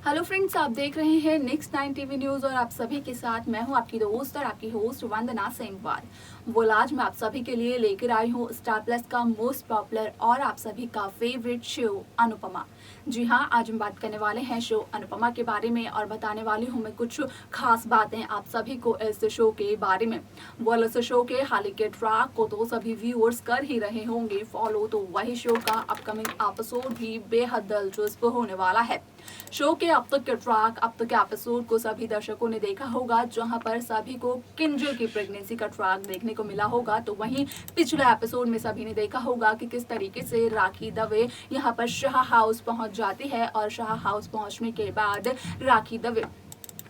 Hello friends, आप देख रहे हैं नेक्स्ट 9 टीवी न्यूज और आप सभी के साथ मैं हूं आपकी दोस्त और आपकी होस्ट वंदना सेमवार। बोल आज मैं आप सभी के लिए लेकर आई हूं स्टार प्लस का मोस्ट पॉपुलर और आप सभी का फेवरेट शो अनुपमा। जी हां, आज हम बात करने वाले हैं शो अनुपमा के बारे में और बताने वाली हूं मैं कुछ खास बातें आप सभी को इस शो के बारे में। बोल इस शो के हाल ही के ट्रैक को तो सभी व्यूअर्स कर ही रहे होंगे फॉलो, तो वही शो का अपकमिंग एपिसोड भी बेहद दिलचस्प होने वाला है। शो के अब तक के ट्रैक, अब तक के एपिसोड को सभी दर्शकों ने देखा होगा, जहां पर सभी को किंजल की प्रेगनेंसी का ट्रैक देखने को मिला होगा। तो वहीं पिछले एपिसोड में सभी ने देखा होगा कि किस तरीके से राखी दवे यहां पर शाह हाउस पहुंच जाती है और शाह हाउस पहुंचने के बाद राखी दवे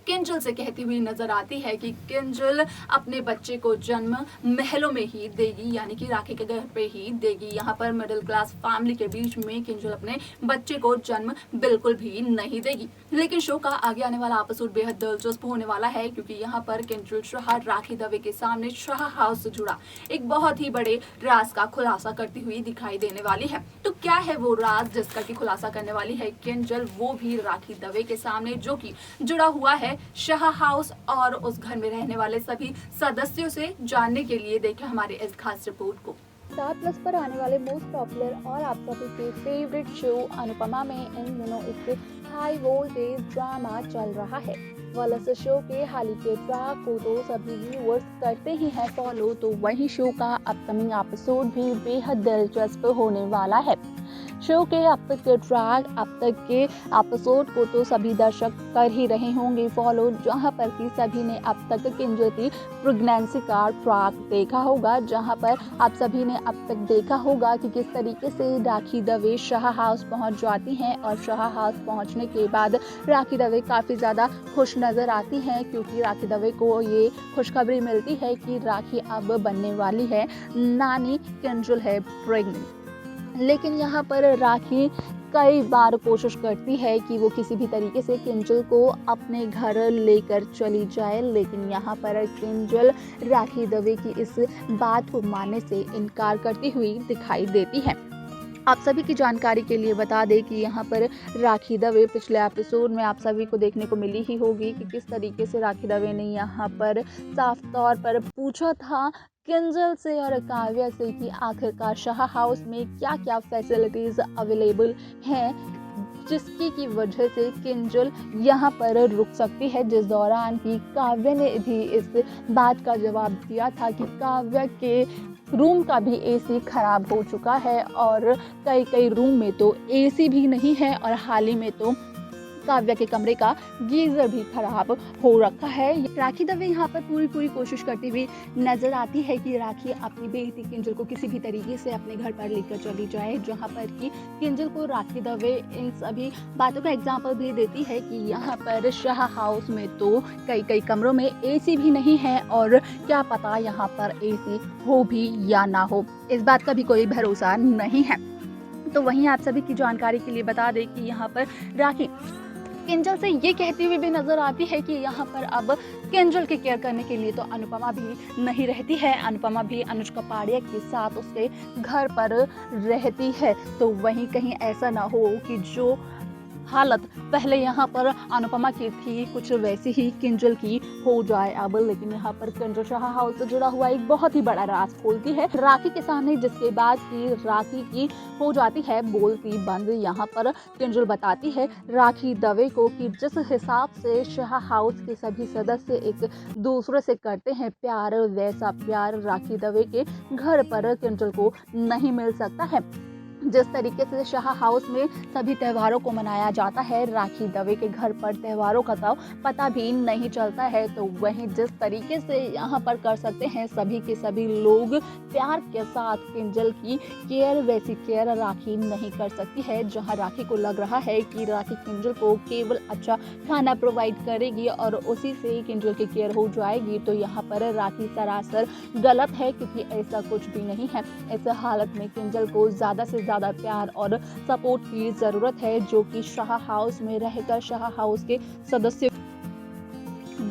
किंजल से कहती हुई नजर आती है कि किंजल अपने बच्चे को जन्म महलों में ही देगी, यानी कि राखी के घर पे ही देगी। यहाँ पर मिडिल क्लास फैमिली के बीच में किंजल अपने बच्चे को जन्म बिल्कुल भी नहीं देगी। लेकिन शो का आगे आने वाला एपिसोड बेहद दिलचस्प होने वाला है, क्योंकि यहाँ पर किंजल शाह राखी दवे के सामने शाह हाउस से जुड़ा एक बहुत ही बड़े राज का खुलासा करती हुई दिखाई देने वाली है। तो क्या है वो राज जिसका की खुलासा करने वाली है किंजल, वो भी राखी दवे के सामने, जो कि जुड़ा हुआ है शाह हाउस और उस घर में रहने वाले सभी सदस्यों से। जानने के लिए देखें हमारे इस खास रिपोर्ट को। स्टार प्लस पर आने वाले मोस्ट पॉपुलर और आप सभी के फेवरेट शो अनुपमा में इन दिनों एक हाई वोल्टेज ड्रामा चल रहा है। वालस शो के हाल के ट्रैक को तो सभी व्यूअर्स करते ही हैं फॉलो, तो वही शो का अपकमिंग एपिसोड भी बेहद दिलचस्प होने वाला है। शो के अब तक के ट्रैक, अब तक के एपिसोड को तो सभी दर्शक कर ही रहे होंगे फॉलो, जहां पर कि सभी ने अब तक किंजल की प्रेगनेंसी का ट्रैक देखा होगा, जहां पर आप सभी ने अब तक देखा होगा कि किस तरीके से राखी दवे शाह हाउस पहुंच जाती हैं और शाह हाउस पहुंचने के बाद राखी दवे काफ़ी ज़्यादा खुश नज़र आती हैं, क्योंकि राखी दवे को ये खुशखबरी मिलती है कि राखी अब बनने वाली है, नानी किंजल है प्रेग्नेंट। लेकिन यहाँ पर राखी कई बार कोशिश करती है कि वो किसी भी तरीके से किंजल को अपने घर लेकर चली जाए, लेकिन यहाँ पर किंजल राखी दवे की इस बात को मानने से इनकार करती हुई दिखाई देती है। आप सभी की जानकारी के लिए बता दें कि यहाँ पर राखी दवे पिछले एपिसोड में आप सभी को देखने को मिली ही होगी कि किस तरीके से राखी दवे ने यहाँ पर साफ तौर पर पूछा था किंजल से और काव्या से कि आखिरकार शाह हाउस में क्या क्या फैसिलिटीज़ अवेलेबल हैं, जिसकी की वजह से किंजल यहाँ पर रुक सकती है। जिस दौरान की काव्या ने भी इस बात का जवाब दिया था कि काव्या के रूम का भी एसी खराब हो चुका है और कई रूम में तो एसी भी नहीं है और हाल ही में तो काव्या के कमरे का गीजर भी खराब हो रखा है। राखी दवे यहाँ पर पूरी कोशिश करती हुई नजर आती है कि राखी अपनी बेटी किंजल को किसी भी तरीके से अपने घर पर लेकर चली जाए, जहाँ पर कि किंजल को राखी दवे इन सभी बातों का एग्जाम्पल भी देती है कि यहाँ पर शाह हाउस में तो कई कमरों में एसी भी नहीं है और क्या पता यहाँ पर एसी हो भी या ना हो, इस बात का भी कोई भरोसा नहीं है। तो वहीं आप सभी की जानकारी के लिए बता दें कि यहाँ पर राखी किंजल से ये कहती हुई भी नजर आती है कि यहाँ पर अब किंजल के केयर करने के लिए तो अनुपमा भी नहीं रहती है, अनुपमा भी अनुज कपाड़िया के साथ उसके घर पर रहती है। तो वहीं कहीं ऐसा ना हो कि जो हालत पहले यहाँ पर अनुपमा की थी कुछ वैसी ही किंजल की हो जाए अब। लेकिन यहाँ पर किंजल शाह हाउस से जुड़ा हुआ एक बहुत ही बड़ा राज खोलती है राखी के सामने, जिसके बाद की राखी की हो जाती है बोलती बंद। यहाँ पर किंजल बताती है राखी दवे को कि जिस हिसाब से शाह हाउस के सभी सदस्य एक दूसरे से करते हैं प्यार, वैसा प्यार राखी दवे के घर पर किंजल को नहीं मिल सकता है। जिस तरीके से शाह हाउस में सभी त्योहारों को मनाया जाता है, राखी दवे के घर पर त्योहारों का तो पता भी नहीं चलता है। तो वहीं जिस तरीके से यहाँ पर कर सकते हैं सभी के सभी लोग प्यार के साथ किंजल की केयर, वैसी केयर राखी नहीं कर सकती है। जहाँ राखी को लग रहा है कि राखी किंजल को केवल अच्छा खाना प्रोवाइड करेगी और उसी से किंजल की केयर हो जाएगी, तो यहाँ पर राखी सरासर गलत है, क्योंकि ऐसा कुछ भी नहीं है। इस हालत में किंजल को ज़्यादा से ज़्यादा प्यार और सपोर्ट की ज़रूरत है, जो कि शाह हाउस में रहकर शाह हाउस के सदस्यों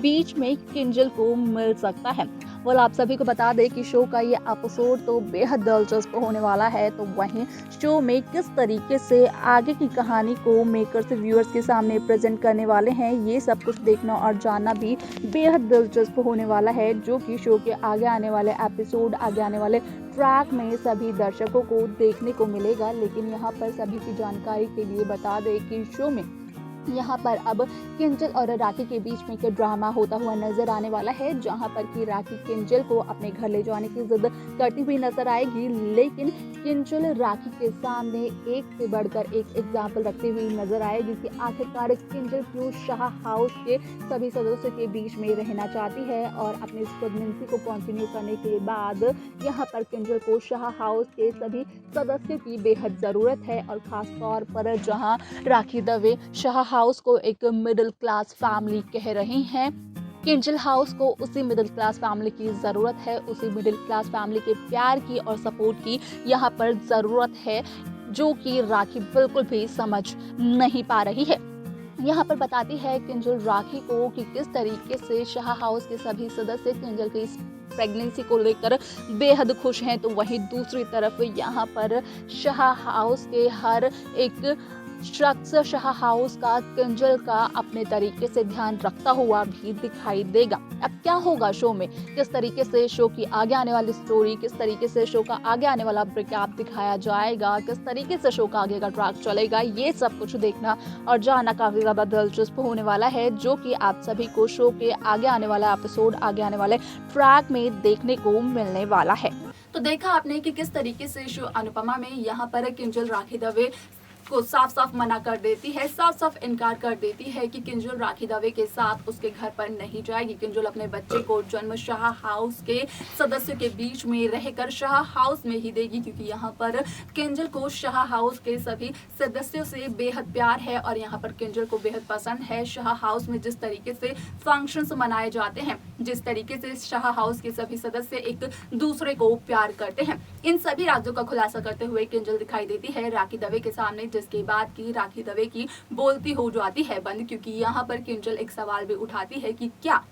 बीच में किंजल को मिल सकता है। वेल आप सभी को बता दें कि शो का ये एपिसोड तो बेहद दिलचस्प होने वाला है। तो वहीं शो में किस तरीके से आगे की कहानी को मेकर्स व्यूअर्स के सामने प्रेजेंट करने वाले हैं, ये सब कुछ देखना और जानना भी बेहद दिलचस्प होने वाला है, जो कि शो के आगे आने वाले एपिसोड, आगे आने वाले ट्रैक में सभी दर्शकों को देखने को मिलेगा। लेकिन यहाँ पर सभी की जानकारी के लिए बता दें कि शो में यहाँ पर अब किंजल और राखी के बीच में एक ड्रामा होता हुआ नजर आने वाला है, जहाँ पर कि राखी किंजल को अपने घर ले जाने की जिद करती हुई नजर आएगी। लेकिन किंजल राखी के सामने एक से बढ़कर एक एग्जाम्पल रखती हुई नजर आएगी कि आखिरकार किंजल क्यों शाह हाउस के सभी सदस्यों के बीच में रहना चाहती है और अपनी इस प्रेगनेंसी को कंटिन्यू करने के बाद यहाँ पर किंजल को शाह हाउस के सभी सदस्यों की बेहद ज़रूरत है। और ख़ास तौर पर जहाँ राखी दवे शाह हाउस को एक मिडिल क्लास फैमिली कह रही हैं, किंजल हाउस को उसी मिडिल क्लास फैमिली की ज़रूरत है, उसी मिडिल क्लास फैमिली के प्यार की और सपोर्ट की यहाँ पर ज़रूरत है, जो कि राखी बिल्कुल भी समझ नहीं पा रही है। यहाँ पर बताती है किंजल राखी को कि किस तरीके से शाह हाउस के सभी सदस्य किंजल की इस प्रेगनेंसी को लेकर बेहद खुश हैं। तो वहीं दूसरी तरफ यहाँ पर शाह हाउस के हर एक शख्स शाह हाउस का किंजल का अपने तरीके से ध्यान रखता हुआ भी दिखाई देगा। अब क्या होगा शो में, किस तरीके से शो की आगे आने वाली स्टोरी, किस तरीके से शो का आगे आने वाला ब्रेकअप दिखाया जाएगा, किस तरीके से शो का आगे का ट्रैक चलेगा, ये सब कुछ देखना और जानना काफी ज्यादा दिलचस्प होने वाला है, जो कि आप सभी को शो के आगे आने वाला एपिसोड, आगे आने वाले ट्रैक में देखने को मिलने वाला है। तो देखा आपने कि किस तरीके से शो अनुपमा में यहाँ पर किंजल राखी दवे को साफ साफ मना कर देती है, साफ साफ इनकार कर देती है कि किंजल राखी दवे के साथ उसके घर पर नहीं जाएगी। किंजल अपने बच्चे को जन्म शाह हाउस के सदस्यों के बीच में रहकर शाह हाउस में ही देगी, क्योंकि यहाँ पर किंजल को शाह हाउस के सभी सदस्यों से बेहद प्यार है और यहाँ पर किंजल को बेहद पसंद है शाह हाउस में जिस तरीके से फंक्शंस मनाए जाते हैं, जिस तरीके से शाह हाउस के सभी सदस्य एक दूसरे को प्यार करते हैं। इन सभी राजों का खुलासा करते हुए किंजल दिखाई देती है राखी दवे के सामने, जिसके बाद की राखी दवे की बोलती हो जाती है बंद, क्योंकि यहाँ पर किंजल एक सवाल भी उठाती है कि क्या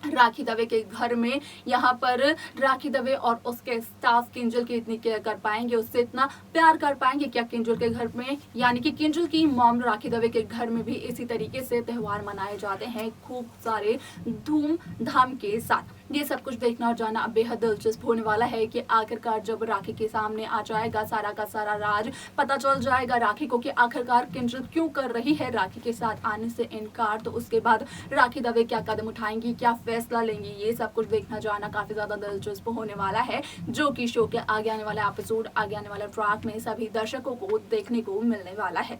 राखी दवे के घर में यहाँ पर राखी दवे और उसके स्टाफ किंजल की इतनी केयर कर पाएंगे, उससे इतना प्यार कर पाएंगे क्या किंजल के घर में, यानी कि किंजल की मॉम राखी दवे के घर में भी इसी तरीके से त्यौहार मनाए जाते हैं खूब सारे धूमधाम के साथ। ये सब कुछ देखना और जानना बेहद दिलचस्प होने वाला है कि आखिरकार जब राखी के सामने आ जाएगा सारा का सारा राज, पता चल जाएगा राखी को कि आखिरकार किंजल क्यों कर रही है राखी के साथ आने से इनकार। तो उसके बाद राखी दवे क्या कदम उठाएंगी, क्या फैसला लेंगी, ये सब कुछ देखना जानना काफी ज्यादा दिलचस्प होने वाला है, जो कि शो के आगे आने वाला एपिसोड, आगे आने वाला ट्रैक में सभी दर्शकों को देखने को मिलने वाला है।